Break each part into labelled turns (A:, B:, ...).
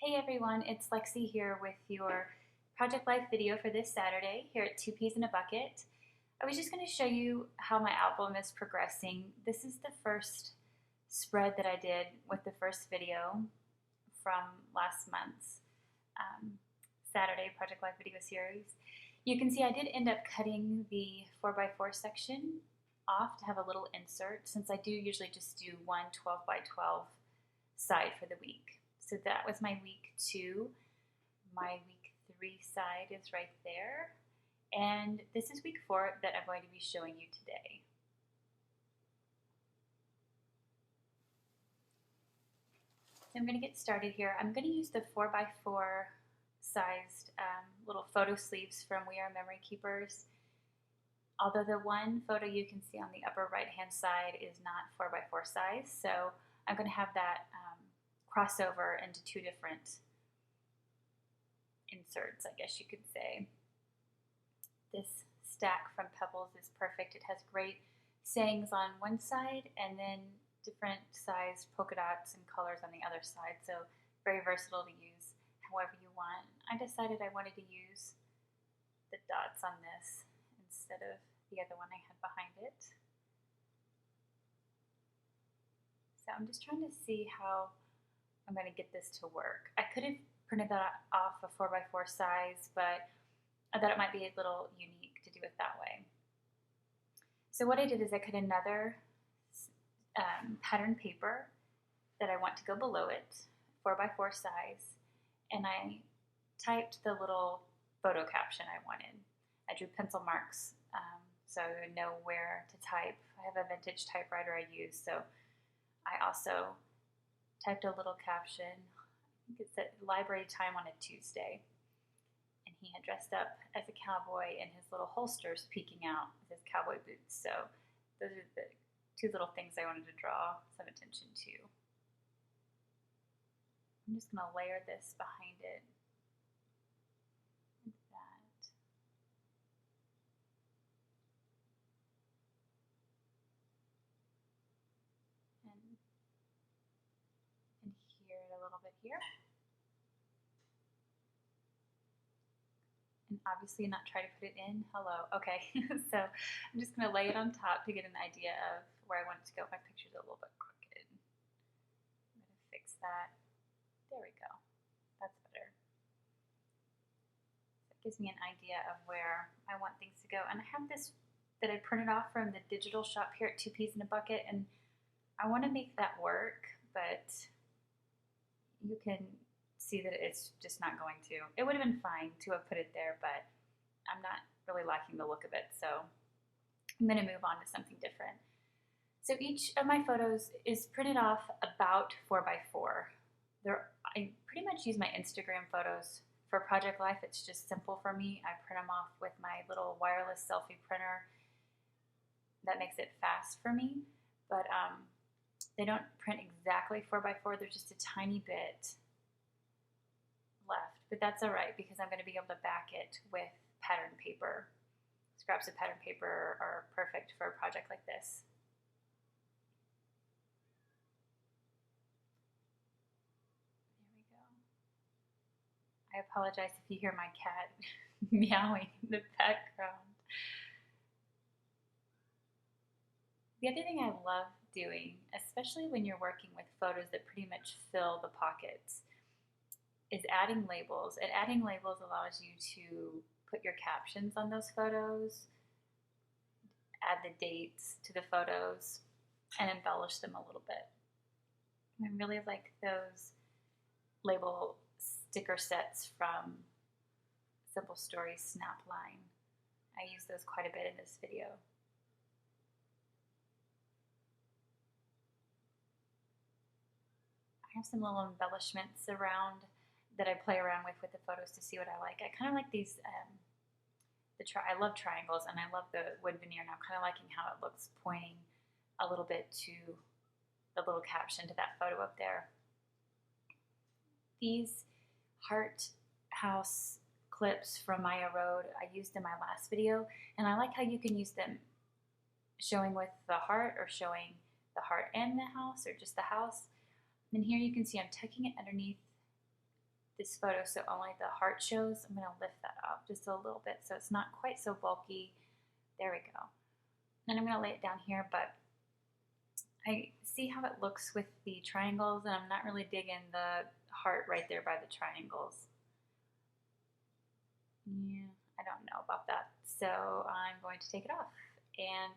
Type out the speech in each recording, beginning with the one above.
A: Hey everyone, it's Lexi here with your Project Life video for this Saturday here at Two Peas in a Bucket. I was just going to show you how my album is progressing. This is the first spread that I did with the first video from last month's Saturday Project Life video series. You can see I did end up cutting the 4x4 section off to have a little insert, since I do usually just do one 12x12 side for the week. So that was my week 2. My week 3 side is right there. And this is week 4 that I'm going to be showing you today. So I'm going to get started here. I'm going to use the 4x4 sized little photo sleeves from We Are Memory Keepers. Although the one photo you can see on the upper right hand side is not 4x4 size, so I'm going to have that crossover into 2 different inserts, I guess you could say. This stack from Pebbles is perfect. It has great sayings on one side and then different sized polka dots and colors on the other side, so very versatile to use however you want. I decided I wanted to use the dots on this instead of the other one I had behind it. So I'm just trying to see how I'm going to get this to work. I could have printed that off a 4x4 size, but I thought it might be a little unique to do it that way. So what I did is I cut another pattern paper that I want to go below it, 4x4 size, and I typed the little photo caption I wanted. I drew pencil marks so I would know where to type. I have a vintage typewriter I use, so I also typed a little caption. I think it said library time on a Tuesday. And he had dressed up as a cowboy and his little holsters peeking out with his cowboy boots. So those are the 2 little things I wanted to draw some attention to. I'm just going to layer this behind it. Like that. And here a little bit here. And obviously not try to put it in. Hello. Okay. So I'm just going to lay it on top to get an idea of where I want it to go. My picture's a little bit crooked. I'm going to fix that. There we go. That's better. So it gives me an idea of where I want things to go. And I have this that I printed off from the digital shop here at Two Peas in a Bucket, and I want to make that work, but you can see that it's just not going to. It would have been fine to have put it there, but I'm not really liking the look of it, so I'm going to move on to something different. So each of my photos is printed off about 4x4. I pretty much use my Instagram photos for Project Life. It's just simple for me. I print them off with my little wireless selfie printer. That makes it fast for me, but they don't print exactly 4x4. There's just a tiny bit left, but that's all right because I'm going to be able to back it with pattern paper. Scraps of pattern paper are perfect for a project like this. There we go. I apologize if you hear my cat meowing in the background. The other thing I love doing, especially when you're working with photos that pretty much fill the pockets, is adding labels. And adding labels allows you to put your captions on those photos, add the dates to the photos, and embellish them a little bit. I really like those label sticker sets from Simple Stories Snapline. I use those quite a bit in this video. I have some little embellishments around that I play around with the photos to see what I like. I kind of like these, I love triangles and I love the wood veneer, and I'm kind of liking how it looks pointing a little bit to the little caption to that photo up there. These heart house clips from Maya Road I used in my last video, and I like how you can use them showing with the heart or showing the heart and the house or just the house. And here you can see I'm tucking it underneath this photo so only the heart shows. I'm going to lift that up just a little bit so it's not quite so bulky. There we go. And I'm going to lay it down here, but I see how it looks with the triangles, and I'm not really digging the heart right there by the triangles. Yeah, I don't know about that. So I'm going to take it off.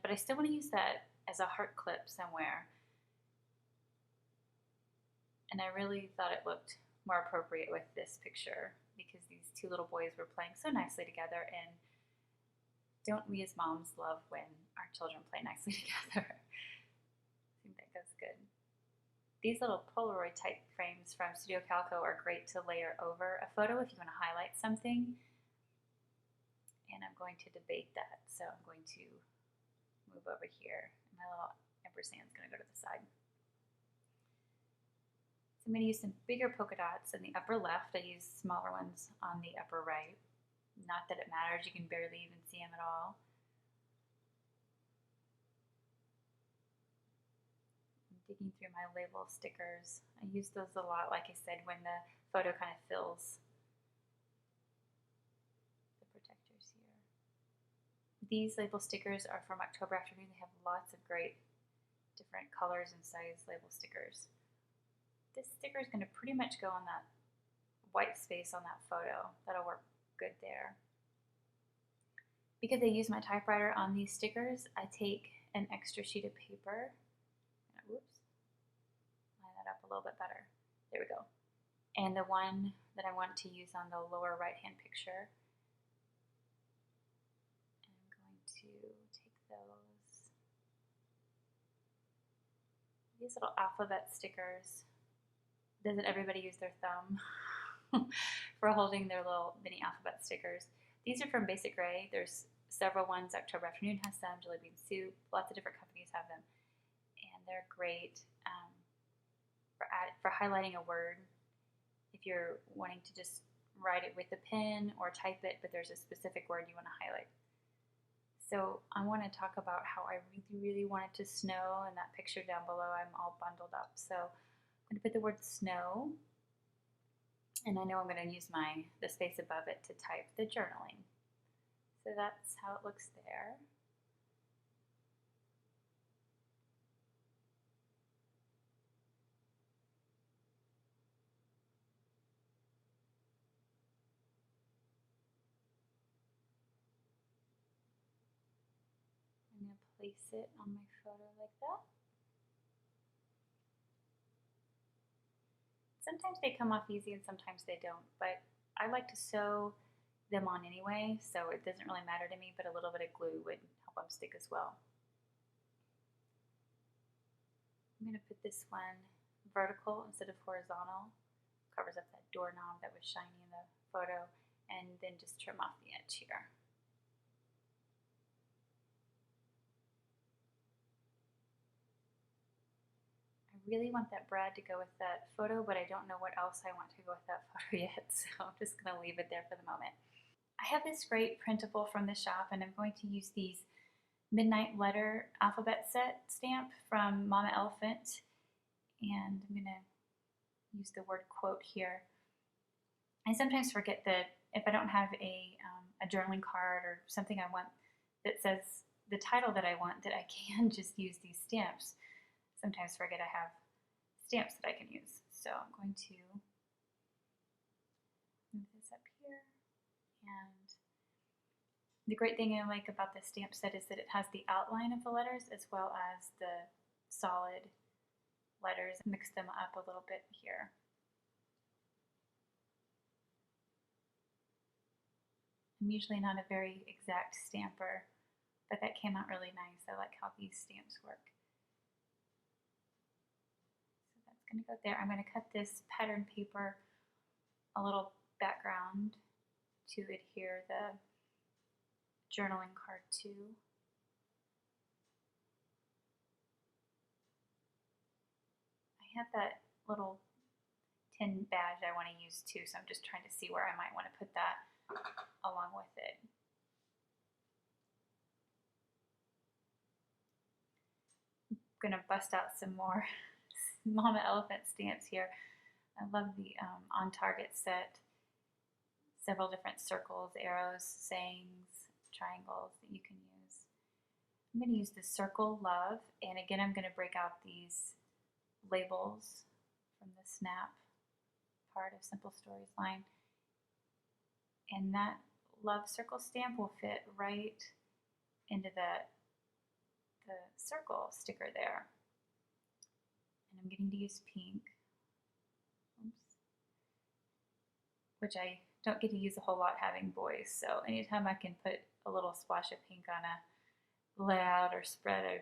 A: But I still want to use that as a heart clip somewhere. And I really thought it looked more appropriate with this picture because these two little boys were playing so nicely together, and don't we as moms love when our children play nicely together? I think that goes good. These little Polaroid type frames from Studio Calico are great to layer over a photo if you want to highlight something. And I'm going to debate that. So I'm going to move over here. My little ampersand is going to go to the side. So I'm going to use some bigger polka dots in the upper left. I use smaller ones on the upper right. Not that it matters, you can barely even see them at all. I'm digging through my label stickers. I use those a lot, like I said, when the photo kind of fills the protectors here. These label stickers are from October Afternoon. They have lots of great different colors and size label stickers. This sticker is going to pretty much go on that white space on that photo. That'll work good there. Because I use my typewriter on these stickers, I take an extra sheet of paper. Whoops. Line that up a little bit better. There we go. And the one that I want to use on the lower right-hand picture, I'm going to take those. These little alphabet stickers. Doesn't everybody use their thumb for holding their little mini alphabet stickers? These are from Basic Gray. There's several ones. October Afternoon has some. Jelly Bean Soup. Lots of different companies have them. And they're great for highlighting a word. If you're wanting to just write it with a pen or type it, but there's a specific word you want to highlight. So I want to talk about how I really wanted to snow in that picture down below. I'm all bundled up. So I'm going to put the word snow, and I know I'm going to use the space above it to type the journaling. So that's how it looks there. I'm going to place it on my photo like that. Sometimes they come off easy and sometimes they don't, but I like to sew them on anyway, so it doesn't really matter to me, but a little bit of glue would help them stick as well. I'm going to put this one vertical instead of horizontal. Covers up that doorknob that was shiny in the photo, and then just trim off the edge here. I really want that brad to go with that photo, but I don't know what else I want to go with that photo yet, so I'm just going to leave it there for the moment. I have this great printable from the shop, and I'm going to use these Midnight Letter alphabet set stamp from Mama Elephant, and I'm going to use the word quote here. I sometimes forget that if I don't have a journaling card or something I want that says the title that I want, that I can just use these stamps. Sometimes forget I have stamps that I can use. So I'm going to move this up here. And the great thing I like about the stamp set is that it has the outline of the letters as well as the solid letters. Mix them up a little bit here. I'm usually not a very exact stamper, but that came out really nice. I like how these stamps work. So that's going to go there. I'm going to cut this pattern paper a little background to adhere the journaling card to. I have that little tin badge I want to use too, so I'm just trying to see where I might want to put that along with it. I'm going to bust out some more Mama Elephant stamps here. I love the On Target set. Several different circles, arrows, sayings, triangles that you can use. I'm going to use the Circle Love, and again I'm going to break out these labels from the Snap part of Simple Stories line. And that Love Circle stamp will fit right into the circle sticker there. And I'm getting to use pink. Oops. Which I don't get to use a whole lot having boys, so anytime I can put a little splash of pink on a layout or spread,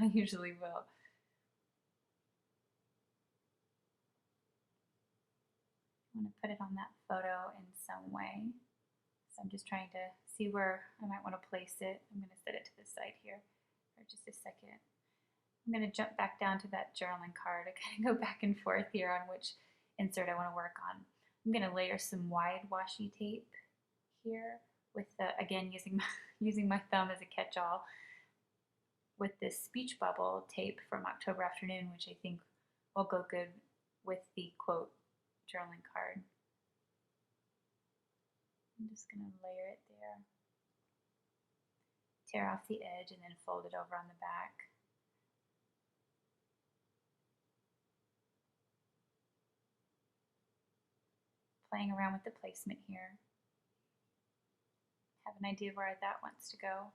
A: I usually will. I want to put it on that photo in some way. So I'm just trying to see where I might want to place it. I'm going to set it to the side here for just a second. I'm going to jump back down to that journaling card. I kind of go back and forth here on which insert I want to work on. I'm going to layer some wide washi tape here with the, again using my thumb as a catch-all, with this speech bubble tape from October Afternoon, which I think will go good with the quote journaling card. I'm just going to layer it there, tear off the edge, and then fold it over on the back. Playing around with the placement here. Have an idea where that wants to go.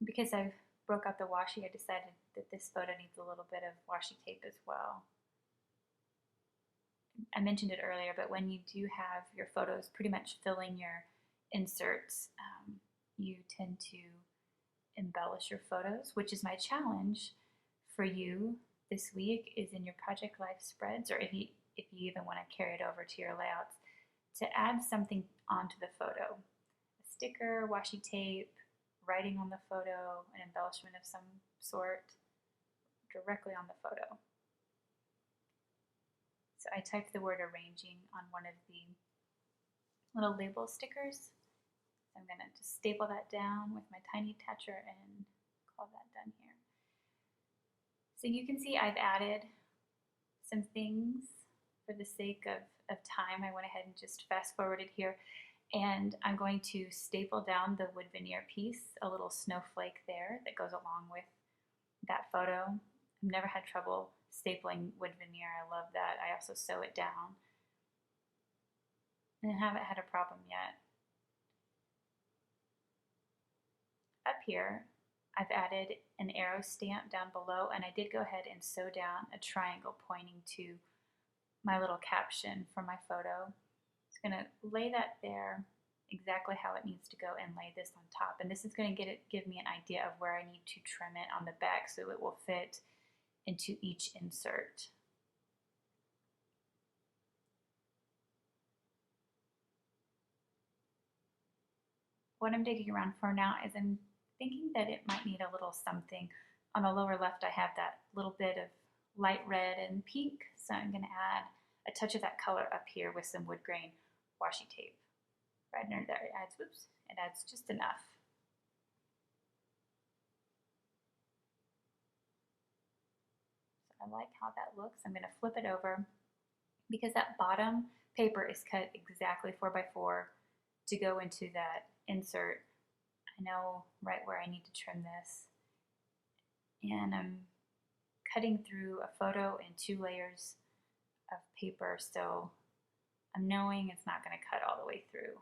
A: Because I've broke out the washi, I decided that this photo needs a little bit of washi tape as well. I mentioned it earlier, but when you do have your photos pretty much filling your inserts, you tend to embellish your photos, which is my challenge for you this week, is in your Project Life spreads, or if you even want to carry it over to your layouts, to add something onto the photo. A sticker, washi tape, writing on the photo, an embellishment of some sort directly on the photo. So I typed the word arranging on one of the little label stickers. So I'm going to just staple that down with my tiny attacher and call that done here. So you can see I've added some things for the sake of time. I went ahead and just fast forwarded here, and I'm going to staple down the wood veneer piece, a little snowflake there that goes along with that photo. I've never had trouble stapling wood veneer. I love that. I also sew it down and haven't had a problem yet. Up here, I've added an arrow stamp down below, and I did go ahead and sew down a triangle pointing to my little caption for my photo. Just going to lay that there exactly how it needs to go and lay this on top. And this is going to give me an idea of where I need to trim it on the back so it will fit into each insert. What I'm digging around for now is I'm thinking that it might need a little something. On the lower left I have that little bit of light red and pink, so I'm going to add a touch of that color up here with some wood grain washi tape. Right under there, it adds just enough. So I like how that looks. I'm going to flip it over because that bottom paper is cut exactly 4x4 to go into that insert. I know right where I need to trim this. And I'm cutting through a photo in 2 layers of paper, so I'm knowing it's not going to cut all the way through.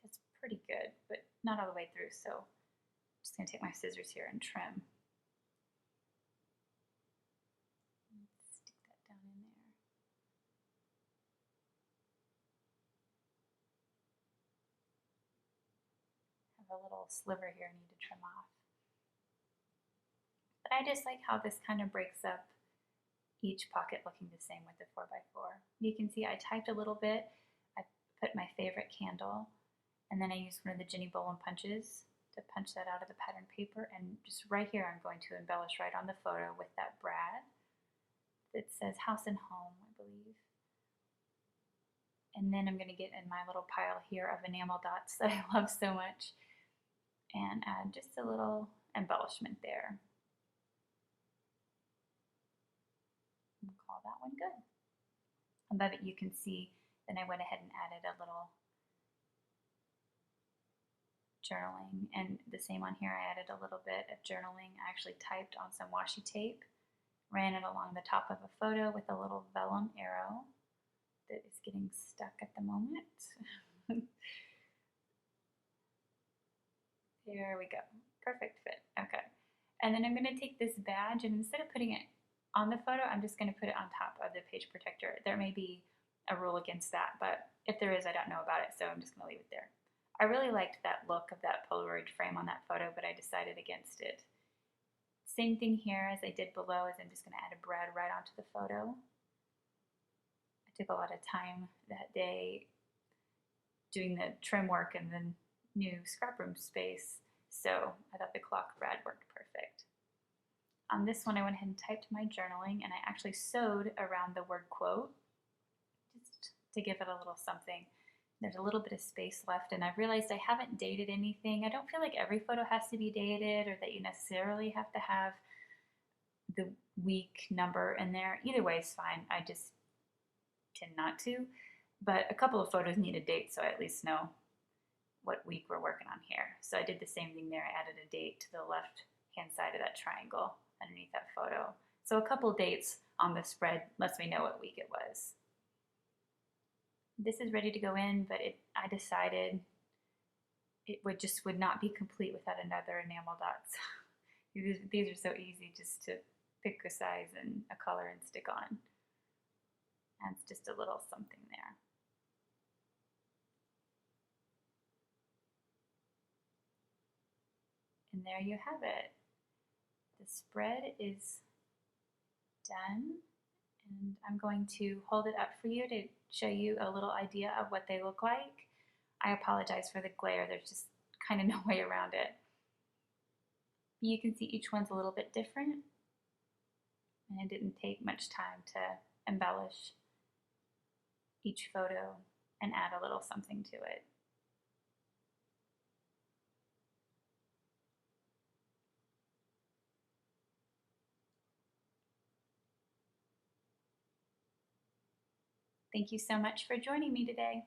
A: That's pretty good, but not all the way through, so I'm just going to take my scissors here and trim. Stick that down in there. Have a little sliver here I need to trim off. But I just like how this kind of breaks up each pocket looking the same with the 4x4. You can see I typed a little bit. I put my favorite candle, and then I used one of the Jenny Bolin punches to punch that out of the pattern paper, and just right here I'm going to embellish right on the photo with that brad that says House and Home, I believe. And then I'm going to get in my little pile here of enamel dots that I love so much and add just a little embellishment there. that one good. Above it you can see, then I went ahead and added a little journaling, and the same on here, I added a little bit of journaling. I actually typed on some washi tape, ran it along the top of a photo with a little vellum arrow that is getting stuck at the moment. There we go, perfect fit, okay. And then I'm gonna take this badge, and instead of putting it on the photo, I'm just gonna put it on top of the page protector. There may be a rule against that, but if there is, I don't know about it, so I'm just gonna leave it there. I really liked that look of that Polaroid frame on that photo, but I decided against it. Same thing here as I did below, is I'm just going to add a brad right onto the photo. I took a lot of time that day doing the trim work in the new scrap room space, so I thought the clock brad worked perfect. On this one, I went ahead and typed my journaling, and I actually sewed around the word quote, just to give it a little something. There's a little bit of space left, and I realized I haven't dated anything. I don't feel like every photo has to be dated or that you necessarily have to have the week number in there. Either way is fine. I just tend not to. But a couple of photos need a date, so I at least know what week we're working on here. So I did the same thing there. I added a date to the left-hand side of that triangle underneath that photo. So a couple dates on the spread lets me know what week it was. This is ready to go in, but I decided it would not be complete without another enamel dots. These are so easy just to pick a size and a color and stick on. And it's just a little something there. And there you have it. The spread is done. And I'm going to hold it up for you to show you a little idea of what they look like. I apologize for the glare, there's just kind of no way around it. You can see each one's a little bit different, and it didn't take much time to embellish each photo and add a little something to it. Thank you so much for joining me today.